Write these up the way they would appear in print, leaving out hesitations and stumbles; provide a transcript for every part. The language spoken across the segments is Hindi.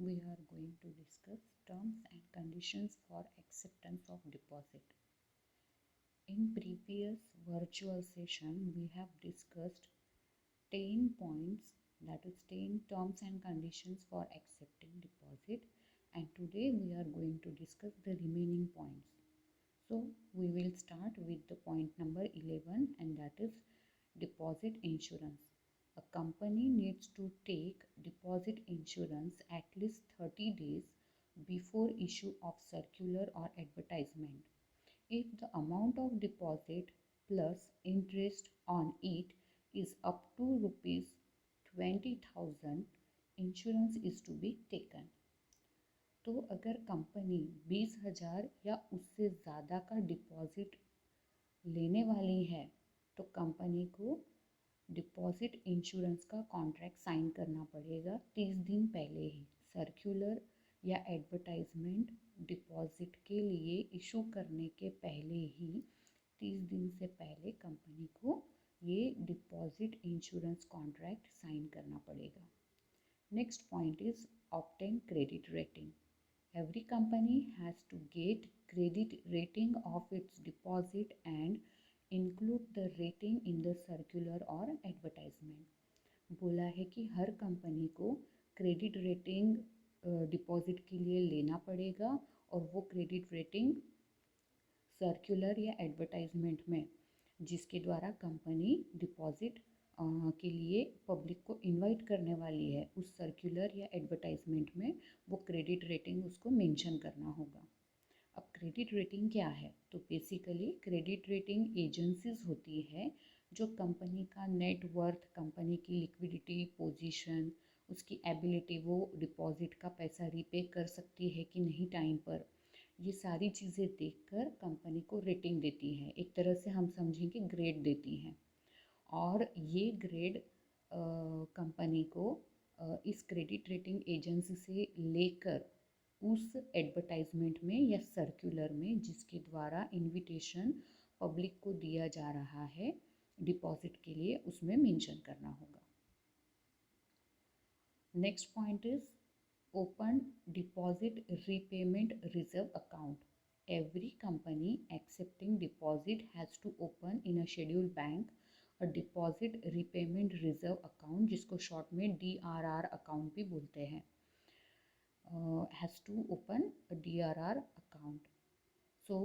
we are going to discuss terms and conditions for acceptance of deposit. In previous virtual session, we have discussed 10 points, that is 10 terms and conditions for accepting deposit, and today we are going to discuss the remaining points. So we will start with the point number 11, and that is deposit insurance. A company needs to take deposit insurance at least 30 days before issue of circular or advertisement. If the amount of deposit plus interest on it is up to rupees 20,000, insurance is to be taken. तो अगर कंपनी 20,000 या उससे ज़्यादा का डिपॉजिट लेने वाली है तो कंपनी को डिपॉजिट इंश्योरेंस का कॉन्ट्रैक्ट साइन करना पड़ेगा 30 दिन पहले ही। सर्कुलर या एडवर्टाइजमेंट डिपॉजिट के लिए इशू करने के पहले ही 30 दिन से पहले कंपनी को ये डिपॉजिट इंश्योरेंस कॉन्ट्रैक्ट साइन करना पड़ेगा। Next point is obtain credit rating. Every company has to get credit rating of its deposit and include the rating in the circular or advertisement. बोला है कि हर कंपनी को क्रेडिट रेटिंग डिपॉजिट के लिए लेना पड़ेगा और वो क्रेडिट रेटिंग सर्कुलर या एडवर्टाइजमेंट में जिसके द्वारा कंपनी डिपॉजिट के लिए पब्लिक को इनवाइट करने वाली है, उस सर्कुलर या एडवर्टाइजमेंट में वो क्रेडिट रेटिंग उसको मेंशन करना होगा। अब क्रेडिट रेटिंग क्या है? तो बेसिकली क्रेडिट रेटिंग एजेंसीज होती है जो कंपनी का नेट वर्थ, कंपनी की लिक्विडिटी पोजीशन, उसकी एबिलिटी, वो डिपॉजिट का पैसा रीपे कर सकती है कि नहीं टाइम पर, ये सारी चीज़ें देखकर कंपनी को रेटिंग देती है। एक तरह से हम समझें कि ग्रेड देती हैं और ये ग्रेड कंपनी को इस क्रेडिट रेटिंग एजेंसी से लेकर उस एडवर्टाइजमेंट में या सर्कुलर में जिसके द्वारा इनविटेशन पब्लिक को दिया जा रहा है डिपॉजिट के लिए, उसमें मेंशन करना होगा। Next point is open deposit repayment reserve account. Every company accepting deposit has to open in a scheduled bank a deposit repayment reserve account, जिसको शॉर्ट में DRR अकाउंट भी बोलते हैं. Has to open a DRR account. So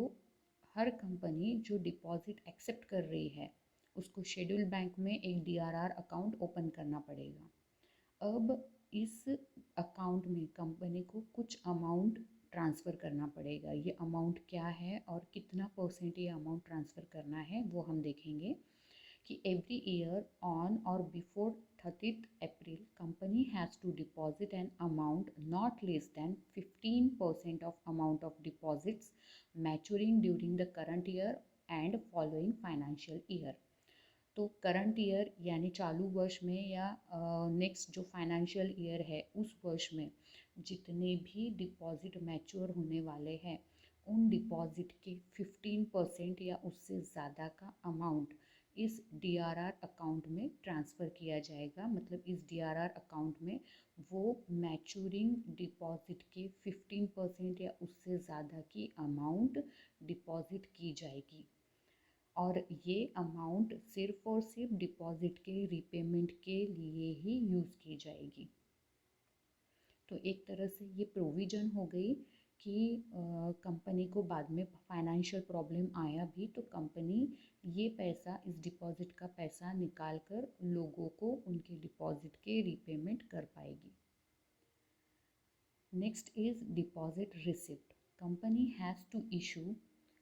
हर कंपनी जो डिपॉजिट एक्सेप्ट कर रही है उसको शेड्यूल बैंक में एक DRR अकाउंट ओपन करना पड़ेगा. अब इस अकाउंट में कंपनी को कुछ अमाउंट ट्रांसफ़र करना पड़ेगा. ये अमाउंट क्या है और कितना परसेंट ये अमाउंट ट्रांसफ़र करना है वो हम देखेंगे कि every year on or before 30th April company has to deposit an amount not less than 15% of amount of deposits maturing during the current year and following financial year. तो करंट ईयर यानी चालू वर्ष में या नेक्स्ट जो फाइनेंशियल ईयर है उस वर्ष में जितने भी डिपॉजिट मैच्योर होने वाले हैं उन डिपॉजिट के 15% या उससे ज़्यादा का अमाउंट इस DRR अकाउंट में ट्रांसफ़र किया जाएगा. मतलब इस DRR अकाउंट में वो मैच्योरिंग डिपॉजिट के 15% या उससे ज़्यादा की अमाउंट डिपॉजिट की जाएगी और ये अमाउंट सिर्फ और सिर्फ डिपॉजिट के रीपेमेंट के लिए ही यूज़ की जाएगी. तो एक तरह से ये प्रोविज़न हो गई कि कंपनी को बाद में फाइनेंशियल प्रॉब्लम आया भी तो कंपनी ये पैसा, इस डिपॉजिट का पैसा निकाल कर लोगों को उनके डिपॉजिट के रीपेमेंट कर पाएगी. Next is deposit receipt. Company has to issue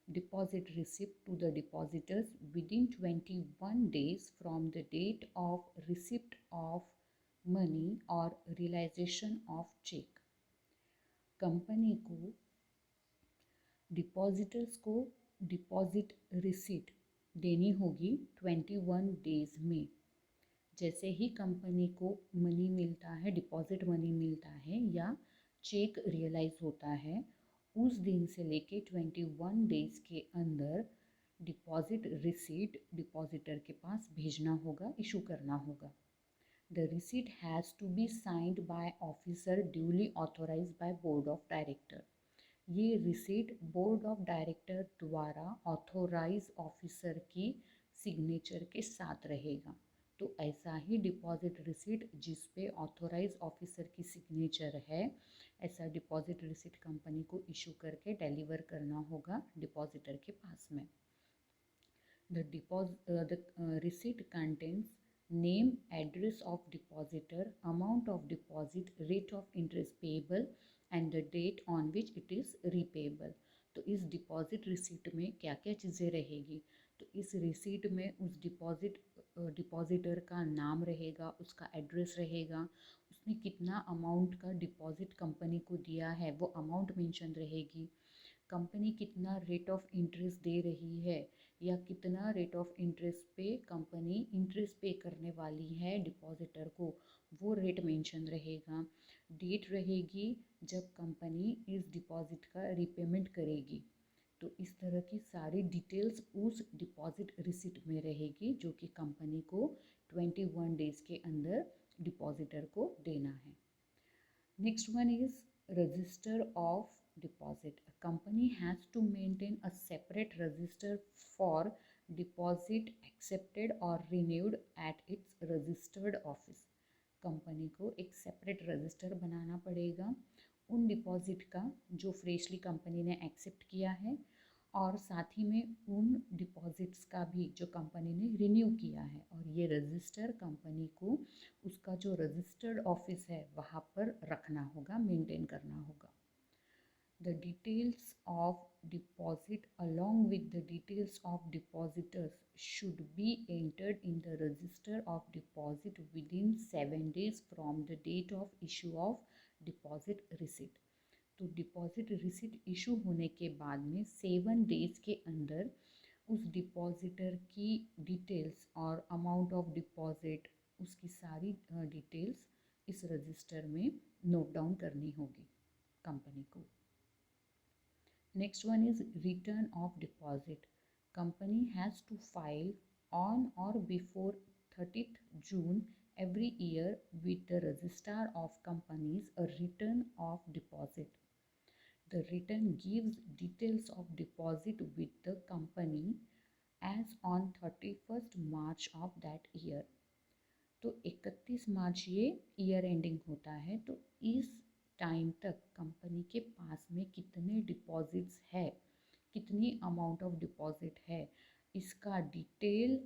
deposit receipt to the depositors within 21 days from the date of receipt of money or realization of check. Company को डिपॉजिटर्स को डिपॉजिट रिसीट देनी होगी 21 डेज में. जैसे ही कंपनी को मनी मिलता है, डिपॉजिट मनी मिलता है या चेक रियलाइज होता है, उस दिन से लेके 21 डेज़ के अंदर डिपॉजिट रिसीट डिपॉजिटर के पास भेजना होगा, इशू करना होगा. The receipt has to be signed by officer duly authorized by board of director. ये रिसीट बोर्ड ऑफ डायरेक्टर द्वारा ऑथोराइज ऑफिसर की सिग्नेचर के साथ रहेगा। तो ऐसा ही डिपॉजिट रिसीट जिस पे ऑथोराइज ऑफिसर की सिग्नेचर है, ऐसा डिपॉजिट रिसीट कंपनी को इशू करके डिलीवर करना होगा डिपॉजिटर के पास में। The receipt contains name, address of depositor, amount of deposit, rate of interest payable and the date on which it is repayable। तो इस डिपॉजिट रिसीट में क्या क्या चीज़ें रहेगी? तो इस रिसीट में उस डिपॉजिटर का नाम रहेगा, उसका एड्रेस रहेगा, उसने कितना अमाउंट का डिपॉजिट कंपनी को दिया है वो अमाउंट मेंशन रहेगी, कंपनी कितना रेट ऑफ इंटरेस्ट दे रही है या कितना रेट ऑफ इंटरेस्ट पे कंपनी इंटरेस्ट पे करने वाली है डिपॉजिटर को, वो रेट मेंशन रहेगा। डेट रहेगी जब कंपनी इस डिपॉजिट का रिपेमेंट करेगी। तो इस तरह की सारी डिटेल्स उस डिपॉजिट रिसिट में रहेगी जो कि कंपनी को 21 डेज के अंदर डिपॉजिटर को देना है। Next one is register of deposit. A company has to maintain a separate register for deposit accepted or renewed at its registered office. Company को एक सेपरेट रजिस्टर बनाना पड़ेगा उन डिपॉजिट का जो फ्रेशली कंपनी ने एक्सेप्ट किया है, और साथ ही में उन डिपॉजिट्स का भी जो कंपनी ने रिन्यू किया है, और ये रजिस्टर कंपनी को उसका जो रजिस्टर्ड ऑफिस है वहाँ पर रखना होगा, मेंटेन करना होगा। The details of deposit along with the details of depositors should be entered in the register of deposit within 7 days from the date of issue of deposit receipt। तो डिपॉजिट रिसीट इशू होने के बाद में 7 डेज के अंदर उस डिपॉजिटर की डिटेल्स और अमाउंट ऑफ डिपॉजिट, उसकी सारी डिटेल्स इस रजिस्टर में नोट डाउन करनी होगी कंपनी को। Next one is return of deposit. Company has to file on or before 30th June every year with the registrar of companies a return of deposit। The return gives details of deposit with the company as on 31st March of that year। तो 31 मार्च ये ईयर एंडिंग होता है, तो इस टाइम तक कंपनी के पास में कितने डिपॉजिट्स है, कितनी अमाउंट ऑफ डिपॉजिट है, इसका डिटेल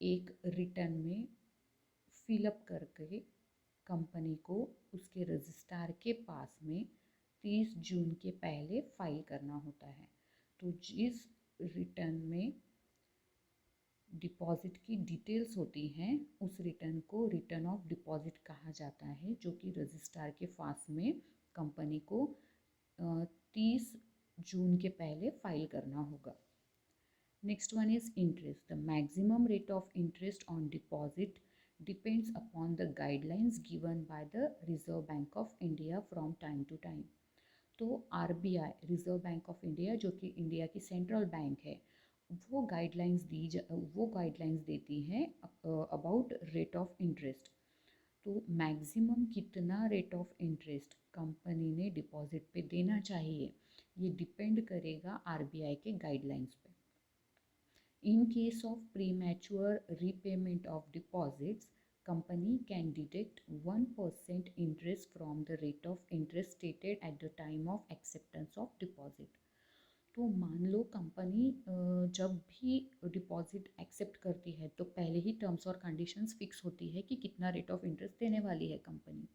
एक रिटर्न में फिलअप करके कंपनी को उसके रजिस्ट्रार के पास में 30 जून के पहले फाइल करना होता है। तो जिस रिटर्न में डिपॉजिट की डिटेल्स होती हैं उस रिटर्न को रिटर्न ऑफ डिपॉजिट कहा जाता है, जो कि रजिस्ट्रार के पास में कंपनी को 30 जून के पहले फाइल करना होगा। Next one is interest. The maximum rate of interest on deposit depends upon the guidelines given by the reserve bank of India from time to time. तो RBI, reserve bank of India, जो कि इंडिया की सेंट्रल बैंक है, वो गाइडलाइंस देती हैं अबाउट रेट ऑफ इंटरेस्ट। तो मैक्सिमम कितना रेट ऑफ इंटरेस्ट कंपनी ने डिपॉजिट पे देना चाहिए ये डिपेंड करेगा RBI के गाइडलाइंस पे। In case of premature repayment of deposits, company can deduct 1% interest from the rate of interest stated at the time of acceptance of deposit। तो मान लो कंपनी जब भी डिपॉजिट एक्सेप्ट करती है तो पहले ही टर्म्स और कंडीशंस फिक्स होती है कि कितना रेट ऑफ इंटरेस्ट देने वाली है कंपनी।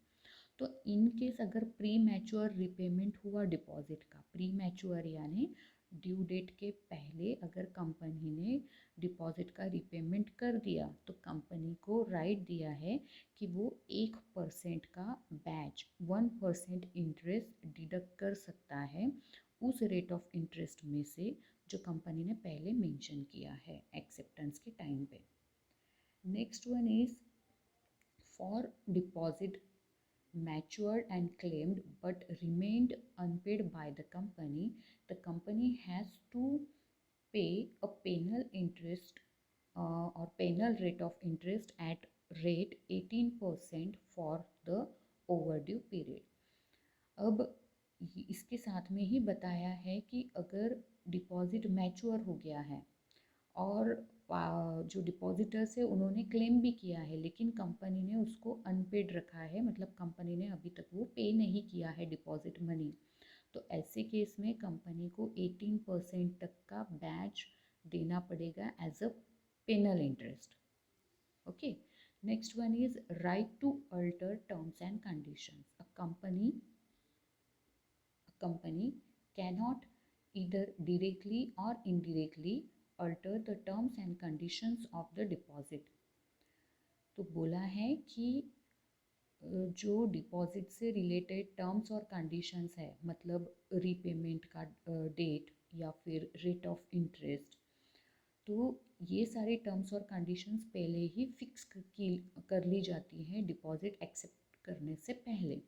तो इन केस अगर प्री मैच्योर रिपेमेंट हुआ डिपॉजिट का, प्री मैच्योर यानी ड्यू डेट के पहले अगर कंपनी ने डिपॉजिट का रिपेमेंट कर दिया, तो कंपनी को राइट दिया है कि वो 1% का बैच 1% इंटरेस्ट डिडक्ट कर सकता है उस रेट ऑफ इंटरेस्ट में से जो कंपनी ने पहले मेंशन किया है एक्सेप्टेंस के टाइम पे। Next one is for deposit matured and claimed but remained unpaid by the company has to pay a penal interest or penal rate of interest at rate 18% for the overdue period. अब इसके साथ में ही बताया है कि अगर डिपॉजिट मैच्योर हो गया है और जो डिपॉजिटर्स है उन्होंने क्लेम भी किया है लेकिन कंपनी ने उसको अनपेड रखा है, मतलब कंपनी ने अभी तक वो पे नहीं किया है डिपॉजिट मनी, तो ऐसे केस में कंपनी को 18% तक का बैच देना पड़ेगा as a penal interest. Okay, next one is right to alter terms and conditions. A company cannot either directly or indirectly alter the terms and conditions of the deposit. तो बोला है कि जो डिपॉजिट से रिलेटेड टर्म्स और कंडीशंस है, मतलब रीपेमेंट का डेट या फिर रेट ऑफ इंटरेस्ट, तो ये सारे टर्म्स और कंडीशंस पहले ही फिक्स कर ली जाती हैं डिपॉजिट एक्सेप्ट करने से पहले.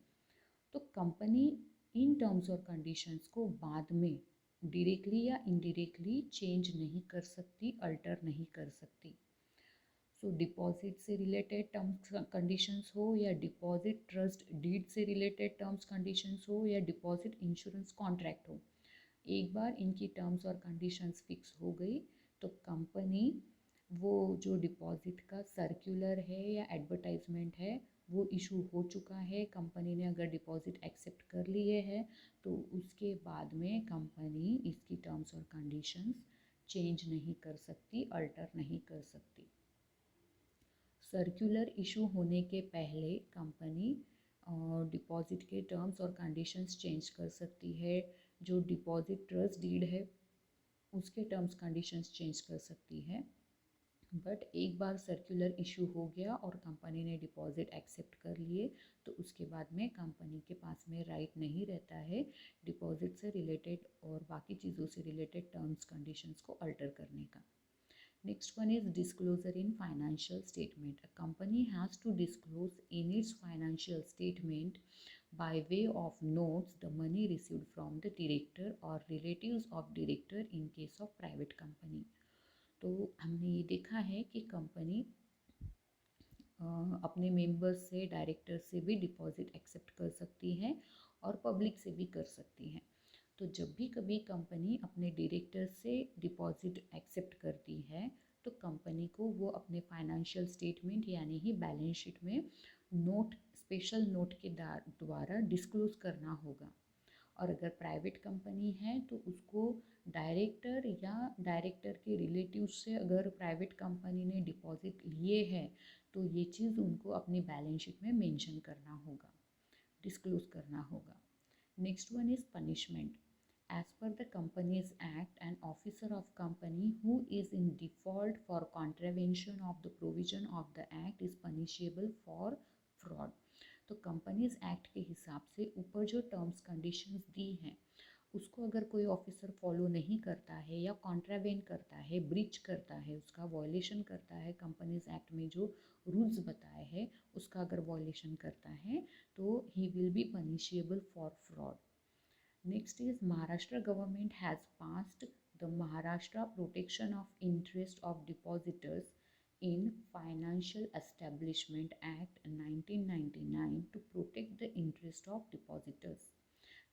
तो कंपनी इन टर्म्स और कंडीशंस को बाद में डायरेक्टली या इनडायरेक्टली चेंज नहीं कर सकती, अल्टर नहीं कर सकती. सो डिपॉजिट से रिलेटेड टर्म्स कंडीशंस हो या डिपॉजिट ट्रस्ट डीड से रिलेटेड टर्म्स कंडीशंस हो या डिपॉजिट इंश्योरेंस कॉन्ट्रैक्ट हो, एक बार इनकी टर्म्स और कंडीशंस फिक्स हो गई तो कंपनी वो जो डिपॉजिट का सर्कुलर है या एडवर्टाइजमेंट है वो इशू हो चुका है, कंपनी ने अगर डिपॉजिट एक्सेप्ट कर लिए है तो उसके बाद में कंपनी इसकी टर्म्स और कंडीशंस चेंज नहीं कर सकती, अल्टर नहीं कर सकती. सर्कुलर इशू होने के पहले कंपनी डिपॉजिट के टर्म्स और कंडीशंस चेंज कर सकती है, जो डिपॉजिट ट्रस्ट डीड है उसके टर्म्स कंडीशंस चेंज कर सकती है. बट एक बार सर्कुलर इशू हो गया और कंपनी ने डिपॉजिट एक्सेप्ट कर लिए तो उसके बाद में कंपनी के पास में राइट नहीं रहता है डिपॉजिट से रिलेटेड और बाकी चीज़ों से रिलेटेड टर्म्स कंडीशंस को अल्टर करने का. Next one is disclosure in financial statement. A company has to disclose in its financial statement by way of notes the money received from the director or relatives of director in case of private company. तो हमने ये देखा है कि कंपनी अपने मेंबर्स से, डायरेक्टर से भी डिपॉजिट एक्सेप्ट कर सकती है और पब्लिक से भी कर सकती है. तो जब भी कभी कंपनी अपने डायरेक्टर से डिपॉजिट एक्सेप्ट करती है तो कंपनी को वो अपने फाइनेंशियल स्टेटमेंट यानी ही बैलेंस शीट में नोट, स्पेशल नोट के द्वारा डिस्क्लोज करना होगा. और अगर प्राइवेट कंपनी है तो उसको डायरेक्टर या डायरेक्टर के रिलेटिव से अगर प्राइवेट कंपनी ने डिपॉजिट लिए हैं तो ये चीज़ उनको अपनी बैलेंस शीट में मेंशन करना होगा, डिस्क्लोज करना होगा. Next one is punishment. As per the Companies Act, an officer of company who is in default for contravention of the provision of the act is punishable for fraud. तो कंपनीज एक्ट के हिसाब से ऊपर जो टर्म्स कंडीशंस दी हैं उसको अगर कोई ऑफिसर फॉलो नहीं करता है या कॉन्ट्रावेन करता है, ब्रीच करता है, उसका वॉयलेशन करता है, कंपनीज एक्ट में जो रूल्स बताए हैं उसका अगर वॉयलेशन करता है तो he will be punishable for fraud. Next is Maharashtra government has passed the Maharashtra Protection of Interest of Depositors in Financial Establishment Act 1999 to protect the interest of depositors.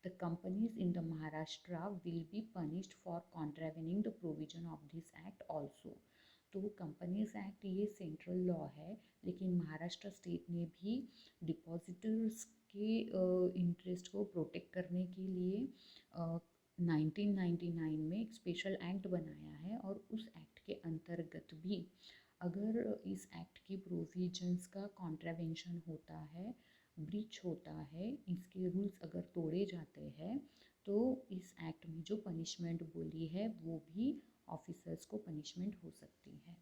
The companies in the Maharashtra will be punished for contravening the provision of this act also. तो कंपनीज एक्ट ये सेंट्रल लॉ है लेकिन महाराष्ट्र स्टेट ने भी डिपॉजिटर्स के इंटरेस्ट को प्रोटेक्ट करने के लिए 1999 में एक स्पेशल एक्ट बनाया है और उस एक्ट के अंतर्गत भी अगर इस एक्ट की प्रोविजंस का कॉन्ट्रावेंशन होता है, ब्रीच होता है, इसके रूल्स अगर तोड़े जाते हैं तो इस एक्ट में जो पनिशमेंट बोली है वो भी ऑफिसर्स को पनिशमेंट हो सकती है.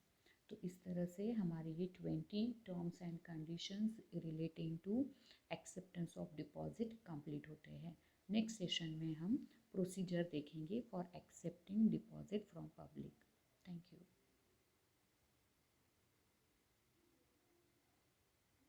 तो इस तरह से हमारे ये 20 terms and conditions relating to acceptance of deposit complete होते हैं. नेक्स्ट सेशन में हम प्रोसीजर देखेंगे for accepting deposit from public. Thank you.